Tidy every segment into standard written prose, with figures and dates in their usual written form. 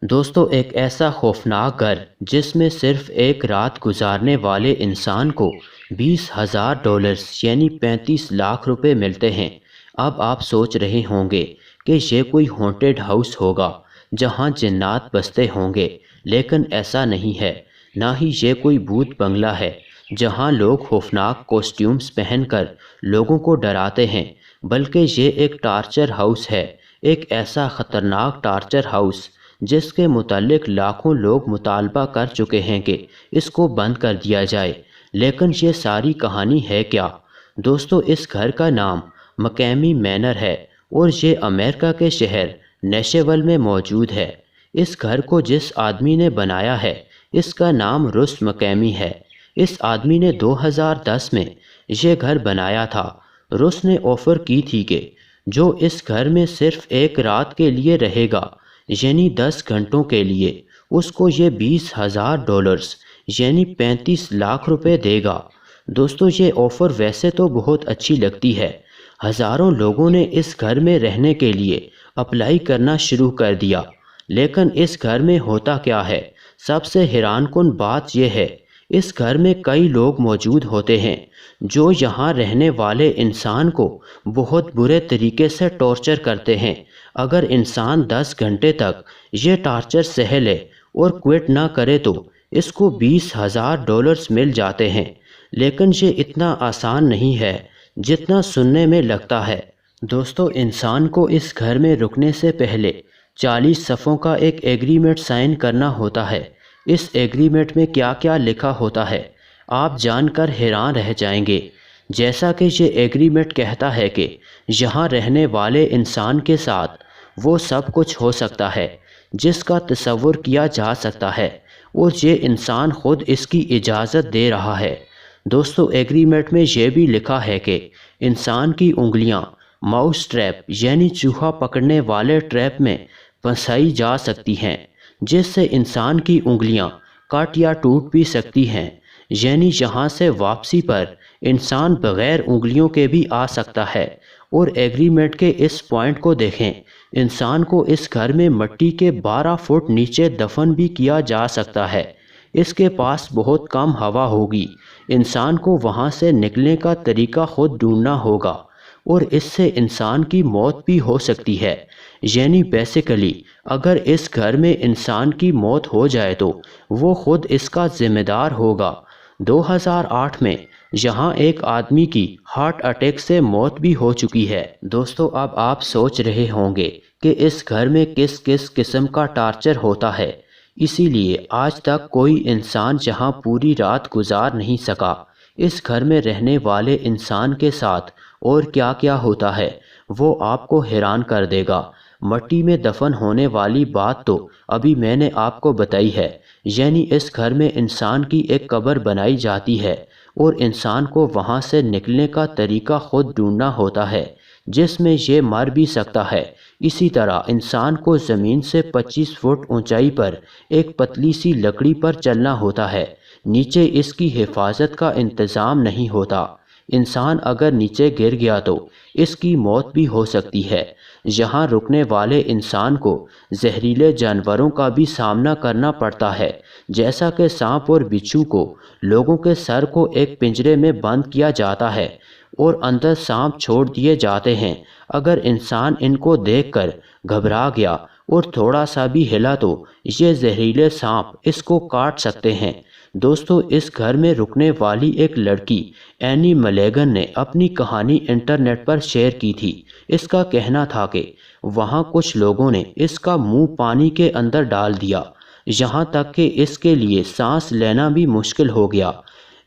دوستو ایک ایسا خوفناک گھر جس میں صرف ایک رات گزارنے والے انسان کو $20,000 یعنی 35 لاکھ روپے ملتے ہیں۔ اب آپ سوچ رہے ہوں گے کہ یہ کوئی ہانٹڈ ہاؤس ہوگا جہاں جنات بستے ہوں گے، لیکن ایسا نہیں ہے۔ نہ ہی یہ کوئی بھوت بنگلہ ہے جہاں لوگ خوفناک کاسٹیومز پہن کر لوگوں کو ڈراتے ہیں، بلکہ یہ ایک ٹارچر ہاؤس ہے، ایک ایسا خطرناک ٹارچر ہاؤس جس کے متعلق لاکھوں لوگ مطالبہ کر چکے ہیں کہ اس کو بند کر دیا جائے۔ لیکن یہ ساری کہانی ہے کیا؟ دوستو اس گھر کا نام مکیمی مینر ہے اور یہ امریکہ کے شہر نیشویل میں موجود ہے۔ اس گھر کو جس آدمی نے بنایا ہے اس کا نام رس مکیمی ہے۔ اس آدمی نے 2010 میں یہ گھر بنایا تھا۔ رس نے آفر کی تھی کہ جو اس گھر میں صرف ایک رات کے لیے رہے گا، یعنی 10 گھنٹوں کے لیے، اس کو یہ $20,000 یعنی 35 لاکھ روپے دے گا۔ دوستو یہ آفر ویسے تو بہت اچھی لگتی ہے۔ ہزاروں لوگوں نے اس گھر میں رہنے کے لیے اپلائی کرنا شروع کر دیا، لیکن اس گھر میں ہوتا کیا ہے؟ سب سے حیران کن بات یہ ہے، اس گھر میں کئی لوگ موجود ہوتے ہیں جو یہاں رہنے والے انسان کو بہت برے طریقے سے ٹارچر کرتے ہیں۔ اگر انسان 10 گھنٹے تک یہ ٹارچر سہے لے اور کوئٹ نہ کرے تو اس کو $20,000 مل جاتے ہیں۔ لیکن یہ اتنا آسان نہیں ہے جتنا سننے میں لگتا ہے۔ دوستو انسان کو اس گھر میں رکنے سے پہلے 40 صفحوں کا ایک ایگریمنٹ سائن کرنا ہوتا ہے۔ اس ایگریمنٹ میں کیا کیا لکھا ہوتا ہے آپ جان کر حیران رہ جائیں گے۔ جیسا کہ یہ ایگریمنٹ کہتا ہے کہ یہاں رہنے والے انسان کے ساتھ وہ سب کچھ ہو سکتا ہے جس کا تصور کیا جا سکتا ہے، اور یہ انسان خود اس کی اجازت دے رہا ہے۔ دوستو ایگریمنٹ میں یہ بھی لکھا ہے کہ انسان کی انگلیاں ماؤس ٹریپ یعنی چوہا پکڑنے والے ٹریپ میں پھنسائی جا سکتی ہیں، جس سے انسان کی انگلیاں کٹ یا ٹوٹ بھی سکتی ہیں، یعنی یہاں سے واپسی پر انسان بغیر انگلیوں کے بھی آ سکتا ہے۔ اور ایگریمنٹ کے اس پوائنٹ کو دیکھیں، انسان کو اس گھر میں مٹی کے 12 فٹ نیچے دفن بھی کیا جا سکتا ہے۔ اس کے پاس بہت کم ہوا ہوگی، انسان کو وہاں سے نکلنے کا طریقہ خود ڈھونڈنا ہوگا، اور اس سے انسان کی موت بھی ہو سکتی ہے۔ یعنی بیسیکلی اگر اس گھر میں انسان کی موت ہو جائے تو وہ خود اس کا ذمہ دار ہوگا۔ 2008 میں یہاں ایک آدمی کی ہارٹ اٹیک سے موت بھی ہو چکی ہے۔ دوستو اب آپ سوچ رہے ہوں گے کہ اس گھر میں کس کس قسم کا ٹارچر ہوتا ہے، اسی لیے آج تک کوئی انسان یہاں پوری رات گزار نہیں سکا۔ اس گھر میں رہنے والے انسان کے ساتھ اور کیا کیا ہوتا ہے وہ آپ کو حیران کر دے گا۔ مٹی میں دفن ہونے والی بات تو ابھی میں نے آپ کو بتائی ہے، یعنی اس گھر میں انسان کی ایک قبر بنائی جاتی ہے اور انسان کو وہاں سے نکلنے کا طریقہ خود ڈھونڈنا ہوتا ہے، جس میں یہ مر بھی سکتا ہے۔ اسی طرح انسان کو زمین سے 25 فٹ اونچائی پر ایک پتلی سی لکڑی پر چلنا ہوتا ہے، نیچے اس کی حفاظت کا انتظام نہیں ہوتا۔ انسان اگر نیچے گر گیا تو اس کی موت بھی ہو سکتی ہے۔ یہاں رکنے والے انسان کو زہریلے جانوروں کا بھی سامنا کرنا پڑتا ہے، جیسا کہ سانپ اور بچھو کو لوگوں کے سر کو ایک پنجرے میں بند کیا جاتا ہے اور اندر سانپ چھوڑ دیے جاتے ہیں۔ اگر انسان ان کو دیکھ کر گھبرا گیا اور تھوڑا سا بھی ہلا تو یہ زہریلے سانپ اس کو کاٹ سکتے ہیں۔ دوستو اس گھر میں رکنے والی ایک لڑکی اینی ملیگن نے اپنی کہانی انٹرنیٹ پر شیئر کی تھی۔ اس کا کہنا تھا کہ وہاں کچھ لوگوں نے اس کا منہ پانی کے اندر ڈال دیا، یہاں تک کہ اس کے لیے سانس لینا بھی مشکل ہو گیا۔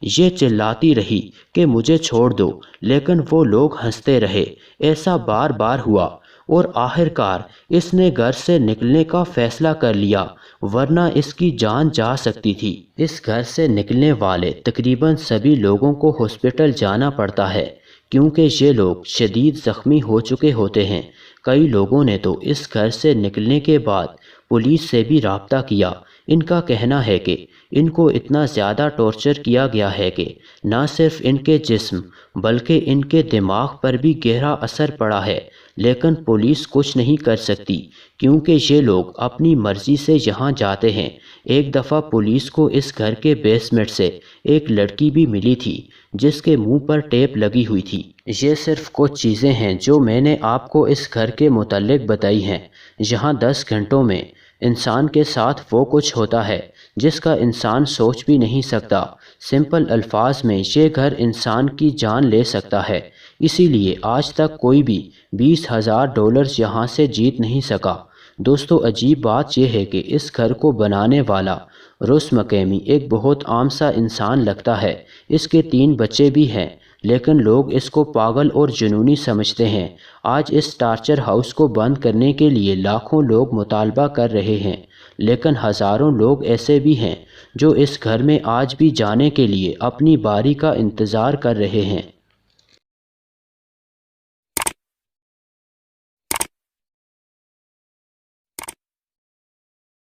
یہ چلاتی رہی کہ مجھے چھوڑ دو، لیکن وہ لوگ ہنستے رہے۔ ایسا بار بار ہوا اور آخر کار اس نے گھر سے نکلنے کا فیصلہ کر لیا، ورنہ اس کی جان جا سکتی تھی۔ اس گھر سے نکلنے والے تقریباً سبھی لوگوں کو ہاسپٹل جانا پڑتا ہے، کیونکہ یہ لوگ شدید زخمی ہو چکے ہوتے ہیں۔ کئی لوگوں نے تو اس گھر سے نکلنے کے بعد پولیس سے بھی رابطہ کیا۔ ان کا کہنا ہے کہ ان کو اتنا زیادہ ٹارچر کیا گیا ہے کہ نہ صرف ان کے جسم بلکہ ان کے دماغ پر بھی گہرا اثر پڑا ہے۔ لیکن پولیس کچھ نہیں کر سکتی کیونکہ یہ لوگ اپنی مرضی سے یہاں جاتے ہیں۔ ایک دفعہ پولیس کو اس گھر کے بیسمنٹ سے ایک لڑکی بھی ملی تھی جس کے منہ پر ٹیپ لگی ہوئی تھی۔ یہ صرف کچھ چیزیں ہیں جو میں نے آپ کو اس گھر کے متعلق بتائی ہیں۔ یہاں 10 گھنٹوں میں انسان کے ساتھ وہ کچھ ہوتا ہے جس کا انسان سوچ بھی نہیں سکتا۔ سمپل الفاظ میں یہ گھر انسان کی جان لے سکتا ہے، اسی لیے آج تک کوئی بھی $20,000 یہاں سے جیت نہیں سکا۔ دوستو، عجیب بات یہ ہے کہ اس گھر کو بنانے والا روس مکیمی ایک بہت عام سا انسان لگتا ہے۔ اس کے 3 بچے بھی ہیں، لیکن لوگ اس کو پاگل اور جنونی سمجھتے ہیں۔ آج اس ٹارچر ہاؤس کو بند کرنے کے لیے لاکھوں لوگ مطالبہ کر رہے ہیں، لیکن ہزاروں لوگ ایسے بھی ہیں جو اس گھر میں آج بھی جانے کے لیے اپنی باری کا انتظار کر رہے ہیں۔